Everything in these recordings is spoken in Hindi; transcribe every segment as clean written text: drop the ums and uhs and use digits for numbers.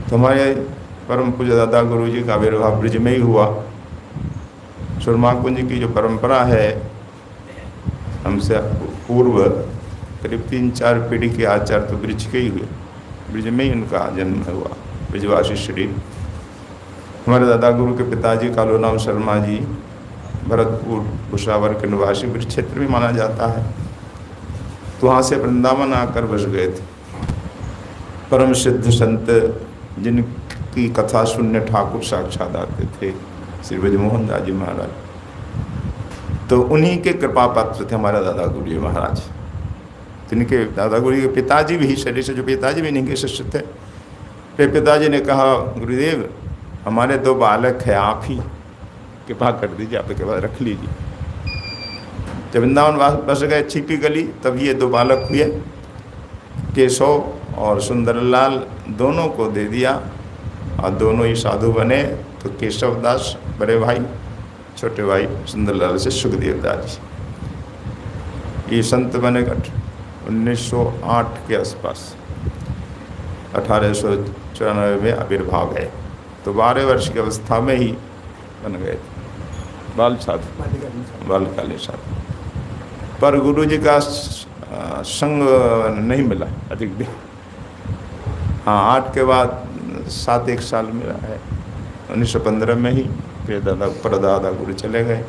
तो हमारे परम पूज्य दादा गुरु जी का आविर्भाव ब्रिज में ही हुआ। सुरमा कुंज की जो परंपरा है, हमसे पूर्व करीब 3-4 पीढ़ी के आचार्य तो ब्रिज के ही हुए, ब्रिज में ही उनका जन्म हुआ, ब्रिजवासी शरीर। हमारे दादा गुरु के पिताजी कालूराम शर्मा जी भरतपुर भुसावर के निवासी ब्रिज क्षेत्र में माना जाता है। तो वहाँ से वृंदावन आकर बस गए थे। परम सिद्ध संत जिनकी कथा सुनने ठाकुर साक्षात आते थे, श्री ब्रजमोहन दास जी महाराज, तो उन्हीं के कृपा पात्र थे हमारे दादा गुरु जी महाराज। जिनके दादा गुरु के पिताजी भी शरीर से जो पिताजी भी इन्हीं के शिष्य थे। फिर पिताजी ने कहा, गुरुदेव हमारे 2 बालक हैं, आप ही कृपा कर दीजिए, आपके पास रख लीजिए। जब वृंदावन बस गए छिपी गली, तब ये 2 बालक हुए, केशव और सुंदरलाल, दोनों को दे दिया और दोनों ही साधु बने। तो केशव दास बड़े भाई, छोटे भाई सुंदरलाल से सुखदेव दास जी, ये संत बने 1908 के आसपास, 1894 में आविर्भाव है। तो 12 वर्ष की अवस्था में ही बन गए थे बाल साधु, बालकालीन साधु। पर गुरु जी का संग नहीं मिला अधिक दिन। हाँ, 8 के बाद 7-1 साल मिला है। 1915 में ही फिर दादा परदादा गुरु चले गए।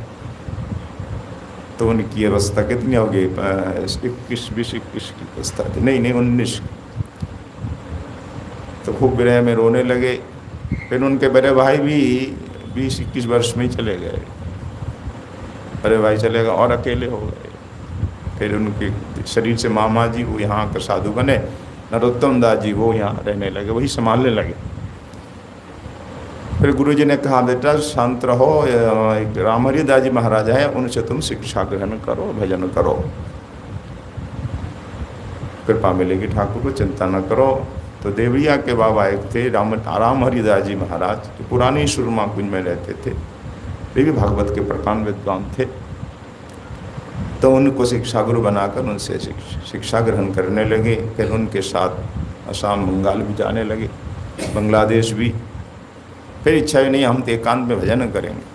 तो उनकी अवस्था कितनी हो गई? 21 की अवस्था थी, नहीं 19। तो खूब विरह में रोने लगे। फिर उनके बड़े भाई भी 20-21 वर्ष में ही चले गए, बड़े भाई चले गए और अकेले हो गए। फिर उनके शरीर से मामा जी वो यहाँ के साधु बने, नरोत्तम दास जी वो यहाँ रहने लगे, वही संभालने लगे। फिर गुरुजी ने कहा, बेटा शांत रहो, एक रामहरि दास जी महाराज हैं, उनसे तुम शिक्षा ग्रहण करो, भजन करो, कृपा मिलेगी ठाकुर को, चिंता न करो। तो देवरिया के बाबा एक थे रामहरि दास जी महाराज, जो पुरानी सुरमा कुंज में रहते थे, वे भी भागवत के प्रकांड विद्वान थे। तो उनको शिक्षा गुरु बनाकर उनसे शिक्षा ग्रहण करने लगे। फिर उनके साथ असम बंगाल भी जाने लगे, बांग्लादेश भी। फिर इच्छा ही नहीं, हम तो एकांत में भजन करेंगे।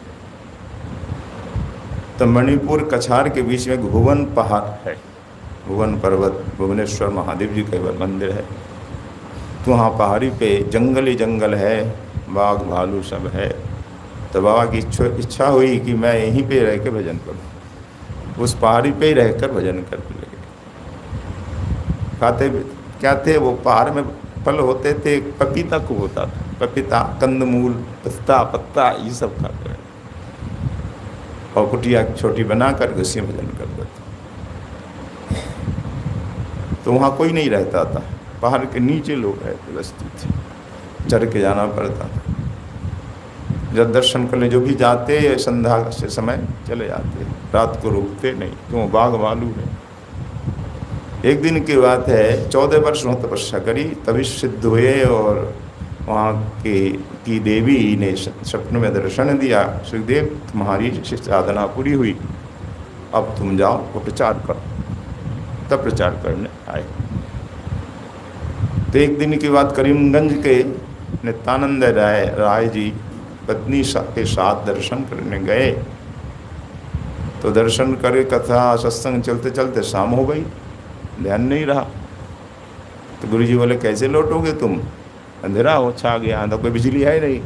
तो मणिपुर कछार के बीच में भुवन पहाड़ है, भुवन पर्वत, भुवनेश्वर महादेव जी का मंदिर है। तो वहाँ पहाड़ी पे जंगल ही जंगल है, बाघ भालू सब है। तो बाबा की इच्छा हुई कि मैं यहीं पे रह के भजन करूँ। उस पहाड़ी पे ही रहकर भजन करने लगे। खाते क्या थे वो, पहाड़ में फल होते थे, पपीता खूब होता था, पपीता, कंदमूल, पिस्ता, पत्ता, ये सब खाते हैं। और कुटिया छोटी बनाकर उसी में भजन करते थे। तो वहाँ कोई नहीं रहता था, पहाड़ के नीचे लोग रहते, बस्ती थी, चढ़ के जाना पड़ता था। जब दर्शन करने जो भी जाते, संध्या से समय चले जाते, रात को रुकते नहीं, क्यों, बाघ भालू है। एक दिन की बात है, 14 वर्ष में तपस्या करी, तभी सिद्ध हुए। और वहाँ की देवी ने स्वप्न में दर्शन दिया, सुखदेव तुम्हारी साधना पूरी हुई, अब तुम जाओ वो प्रचार करो। तब प्रचार करने आए। तो एक दिन की बात, करीमगंज के नित्यानंद राय जी पत्नी के साथ दर्शन करने गए। तो दर्शन करे, कथा सत्संग चलते चलते शाम हो गई, ध्यान नहीं रहा। तो गुरुजी बोले, कैसे लौटोगे तुम, अंधेरा हो छा गया, तो कोई बिजली है नहीं,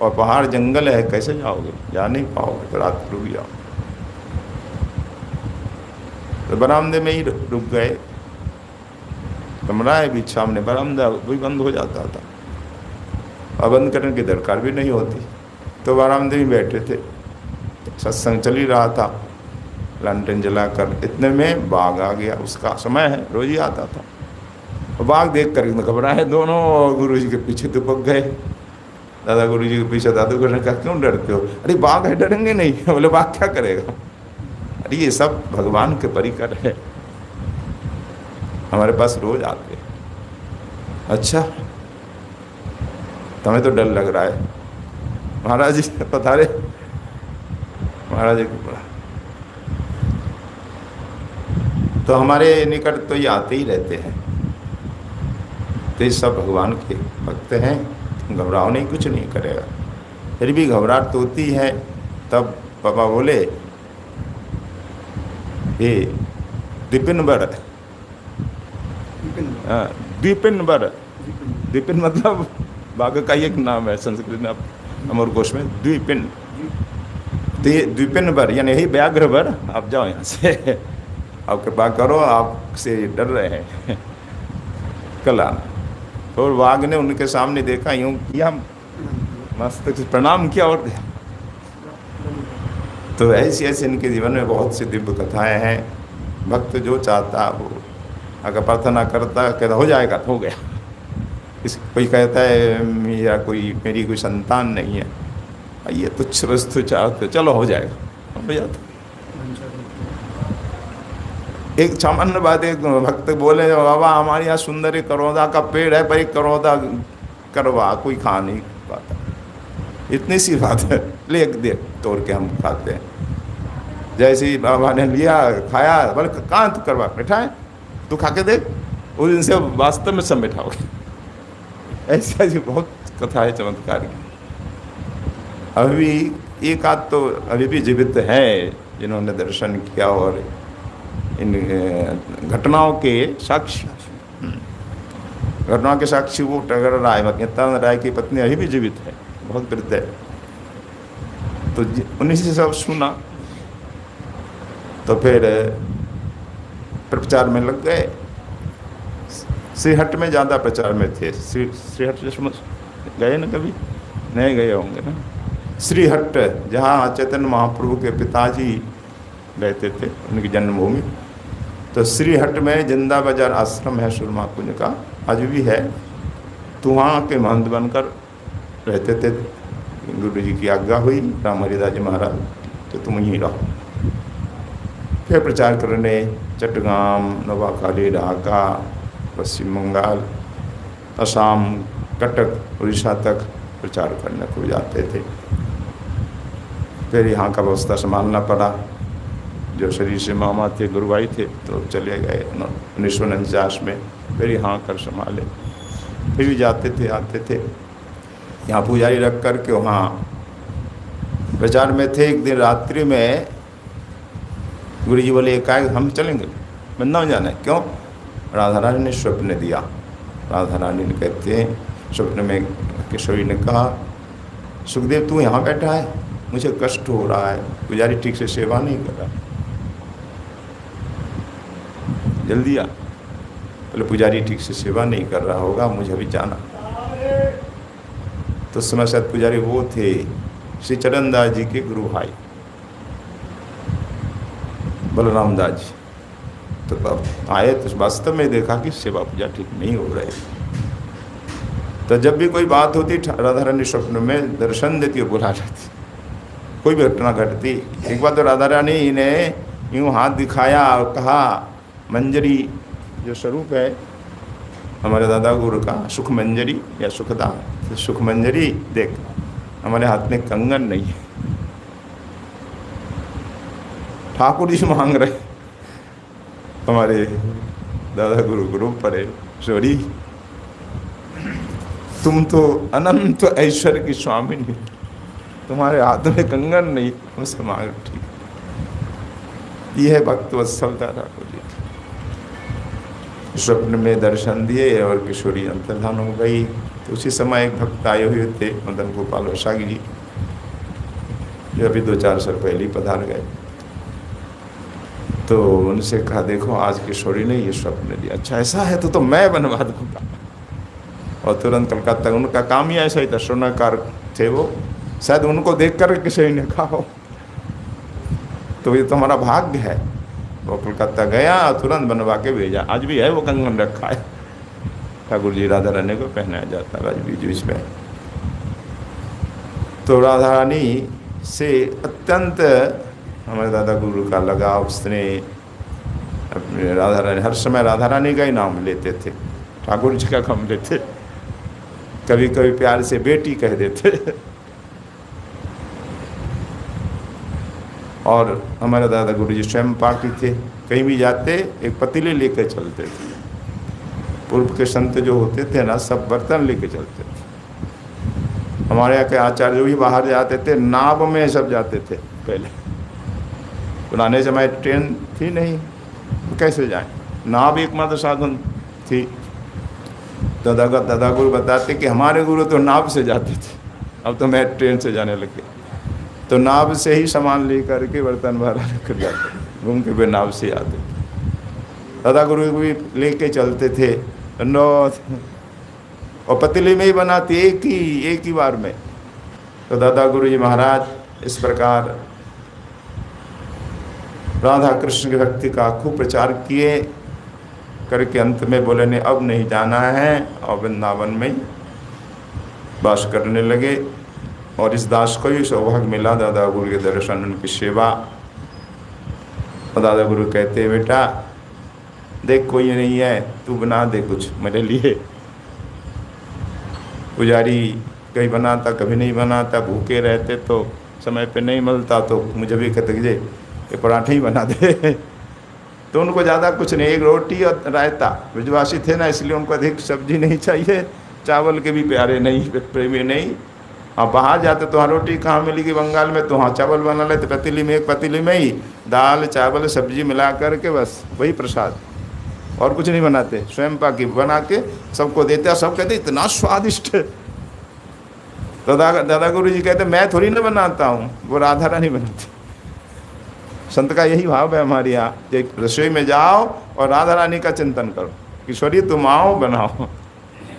और पहाड़ जंगल है, कैसे जाओगे, जा नहीं पाओगे, तो रात रुक जाओ। तो बरामदे में ही रुक गए। कमरा है बीच सामने, बरामदा वही बंद हो जाता था, और बंद करने की दरकार भी नहीं होती। तो बरामदे में बैठे थे, सत्संग चल ही रहा था, लंटन जलाकर। इतने में बाघ आ गया, उसका समय है, रोज ही आता था। और बाघ देख कर घबराए दोनों, गुरुजी के पीछे दुपक गए। दादा गुरुजी के पीछे, दादू गुरु ने कहा, क्यों डरते हो? अरे बाघ है, डरेंगे नहीं। बोले, बाघ क्या करेगा? अरे ये सब भगवान के परिकर है, हमारे पास रोज आते। अच्छा, तुम्हें तो डर लग रहा है। महाराज जी पधारे। महाराज जी को बोला, तो हमारे निकट तो ये आते ही रहते हैं, तो ये सब भगवान के भक्त हैं, घबराओ नहीं, कुछ नहीं करेगा। फिर भी घबराहट तो होती है। तब पापा बोले, ये द्विपिन बर, द्विपिन बर, द्विपिन मतलब बाघ का ही एक नाम है संस्कृत में, अमर कोश में द्विपिन। तो ये द्विपिन बर यानी यही व्याघ्र बर, आप जाओ यहाँ से, आप कृपा करो, आपसे डर रहे हैं, कल आना। और वाघ ने उनके सामने देखा, यूं किया, मस्तक से प्रणाम किया और गया। तो ऐसी ऐसी इनके जीवन में बहुत सी दिव्य कथाएं हैं। भक्त जो चाहता वो अगर प्रार्थना करता, कहता हो जाएगा तो हो गया। कोई कहता है मेरा कोई, मेरी कोई संतान नहीं है, ये तुच्छ वस्तु चाहते, चलो हो जाएगा, हो जाता। एक सामान्य बात, एक भक्त बोले बाबा हमारे यहाँ सुंदर एक करौंदा का पेड़ है, पर एक करौंदा करवा कोई खा नहीं पाता, इतनी सी बात है, ले एक दे तोड़ के हम खाते हैं। जैसे ही बाबा ने लिया, खाया, बोले कहाँ तू करवा बैठा है, तू खा के देख, उस दिन से वास्तव में सब बैठा हो गया। ऐसी ऐसी बहुत कथा है चमत्कार की। अभी एक आध तो अभी भी जीवित है जिन्होंने दर्शन किया और इन घटनाओं के साक्षी, घटनाओं के साक्षी वो टगर राय, नित्यानंद राय की पत्नी अभी भी जीवित है, बहुत वृद्ध है। तो उन्हीं से सब सुना, तो फिर प्रचार में लग गए। श्रीहट में ज़्यादा प्रचार में थे। श्रीहट गए ना, कभी नहीं गए होंगे ना। श्रीहट जहाँ चैतन्य महाप्रभु के पिताजी रहते थे, उनकी जन्मभूमि। तो श्रीहट में जिंदा बाजार आश्रम है सुरमा कुंज का, आज भी है। तो वहाँ के महंत बनकर रहते थे। गुरु जी की आज्ञा हुई, राम हरिदास जी महाराज, तो तुम यहीं रहो। फिर प्रचार करने चट्टगाम, नवाखाली, ढाका, पश्चिम बंगाल, असम, कटक, उड़ीसा तक प्रचार करने को जाते थे। फिर यहाँ का व्यवस्था संभालना पड़ा। जो शरीर से मामा थे, गुरुभाई थे, तो चले गए 1949 में। फिर यहाँ कर संभाले, फिर भी जाते थे आते थे। यहाँ पुजारी रख कर के वहाँ प्रचार में थे। एक दिन रात्रि में गुरु जी बोले एकाएक हम चलेंगे, वृंदावन जाना है। क्यों? राधा रानी ने स्वप्न दिया। राधा रानी ने कहते हैं स्वप्न में किशोरी ने कहा, सुखदेव तू यहाँ बैठा है, मुझे कष्ट हो रहा है, पुजारी ठीक से सेवा नहीं कर रहा, जल्दी आ। बोले पुजारी ठीक से सेवा नहीं कर रहा होगा, मुझे अभी जाना। तो समय शायद पुजारी वो थे श्री चरण दास जी के गुरु भाई बलराम दास जी। तो तब आए तो वास्तव में देखा कि सेवा पूजा ठीक नहीं हो रही। तो जब भी कोई बात होती, राधा रानी स्वप्न में दर्शन देती और बुला जाती। कोई भी घटना घटती। एक बार तो राधा रानी ने यूँ हाथ दिखाया और कहा, मंजरी जो स्वरूप है हमारे दादा गुरु का, सुख मंजरी या सुखदा, तो सुख मंजरी देख, हमारे हाथ में कंगन नहीं है। ठाकुर जी मांग रहे, हमारे दादा गुरु गुरु परे, सॉरी तुम तो अनंत ऐश्वर्य की स्वामी नहीं, तुम्हारे हाथ में कंगन नहीं, हमसे मांग। ठीक, ये है भक्त वत्सलता ठाकुर जी। स्वप्न में दर्शन दिए और किशोरी अंतर्धान हो गई। तो उसी समय एक भक्त आए हुए थे, मदन गोपाल वैशाली जी, जो अभी 2-4 साल पहले ही पधार गए। तो उनसे कहा, देखो आज किशोरी ने ये स्वप्न दिया। अच्छा ऐसा है तो मैं बनवा दूँगा। और तुरंत कलकत्ता, उनका काम ही ऐसा ही था, स्वर्णकार थे वो, शायद उनको देख कर किसी ने कहा हो, तो ये तो हमारा भाग्य है। वो कलकत्ता गया और तुरंत बनवा के भेजा। आज भी है वो कंगन रखा है, ठाकुर जी राधा रानी को पहनाया जाता है आज भी बीच में। तो राधा रानी से अत्यंत हमारे दादा गुरु का लगाव, उसने अपने राधा रानी, हर समय राधा रानी का ही नाम लेते थे, ठाकुर जी का कम लेते। कभी कभी प्यार से बेटी कह देते। और हमारे दादा गुरु जी स्वयं पाठी थे, कहीं भी जाते एक पतीले लेकर चलते थे। पूर्व के संत जो होते थे ना, सब बर्तन लेके चलते थे। हमारे यहाँ के आचार्य जो भी बाहर जाते थे नाव में सब जाते थे। पहले पुराने समय ट्रेन थी नहीं, तो कैसे जाएं, नाव एकमात्र साधन थी। तो दादा गुरु बताते कि हमारे गुरु तो नाव से जाते थे, अब तो मैं ट्रेन से जाने लगे। तो नाव से ही सामान ले करके बर्तन भरा लेकर जाते, घूम के वे नाव से आते थे। दादा गुरु भी लेके चलते थे और पतीली में ही बनाती एक ही बार में। तो दादा गुरु जी महाराज इस प्रकार राधा कृष्ण की भक्ति का खूब प्रचार किए करके अंत में बोले ने अब नहीं जाना है, और वृंदावन में वास करने लगे। और इस दास को ही सौभाग्य मिला दादा गुरु के दर्शन, उनकी सेवा। और दादा गुरु कहते बेटा देख कोई नहीं है, तू बना दे कुछ मेरे लिए। पुजारी कभी बनाता कभी नहीं बनाता, भूखे रहते तो समय पे नहीं मिलता, तो मुझे भी कहते कि ये पराठे ही बना दे। तो उनको ज़्यादा कुछ नहीं, एक रोटी और रायता। ब्रजवासी थे ना, इसलिए उनको अधिक सब्जी नहीं चाहिए, चावल के भी प्यारे नहीं, प्रेमी नहीं। हाँ बाहर जाते तो हाँ रोटी कहाँ मिलेगी बंगाल में, तो हाँ चावल बना लेते पतीली में, एक पतीली में ही दाल चावल सब्जी मिला करके बस वही प्रसाद, और कुछ नहीं बनाते। स्वयं पाकी बना के सबको देते, सब कहते इतना स्वादिष्ट। तो दादा गुरु जी कहते मैं थोड़ी ना बनाता हूँ, वो राधा रानी बनाती। संत का यही भाव है हमारे यहाँ, रसोई में जाओ और राधा रानी का चिंतन करो, किशोरी तुम आओ बनाओ,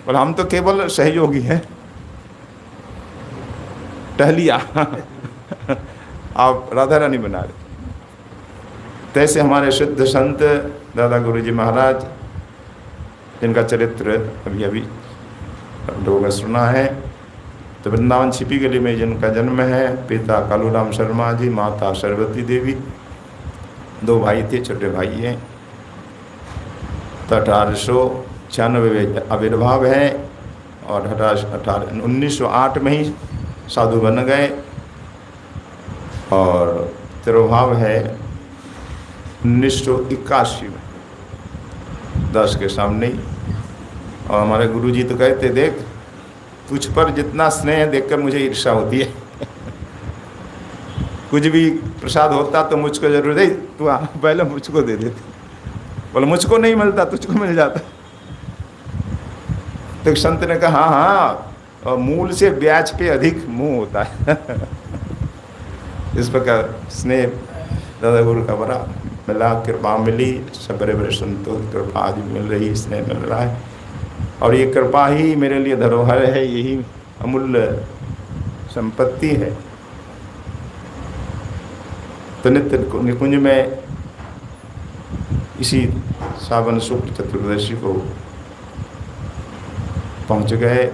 और हम तो केवल सहयोगी हैं, टहलिया। आप राधा रानी बना रहे। तैसे हमारे सिद्ध संत दादा गुरु जी महाराज, जिनका चरित्र अभी अभी लोगों ने सुना है। तो वृंदावन छिपी गली में जिनका जन्म है, पिता कालूराम शर्मा जी, माता सरस्वती देवी, 2 भाई थे, छोटे भाई हैं। तो 1896 आविर्भाव है, और 1908 में ही साधु बन गए, और तिरुभाव है 1981 में, 10 के सामने ही। और हमारे गुरुजी तो कहते देख तुझ पर जितना स्नेह देखकर मुझे ईर्ष्या होती है। कुछ भी प्रसाद होता तो मुझको जरूर दे, तू पहले मुझको दे देते, बोले मुझको नहीं मिलता तुझको मिल जाता। तो संत ने कहा हाँ, मूल से ब्याज पे अधिक मुंह होता है। इस प्रकार स्नेह दादा गुरु का बड़ा मिला, कृपा मिली, सब बड़े बड़े संतों की कृपा आज मिल रही, स्नेह मिल रहा है। और ये कृपा ही मेरे लिए धरोहर है, यही अमूल्य संपत्ति है। तो नित्य निकुंज में इसी सावन शुक्ल चतुर्दशी को पहुँच गए।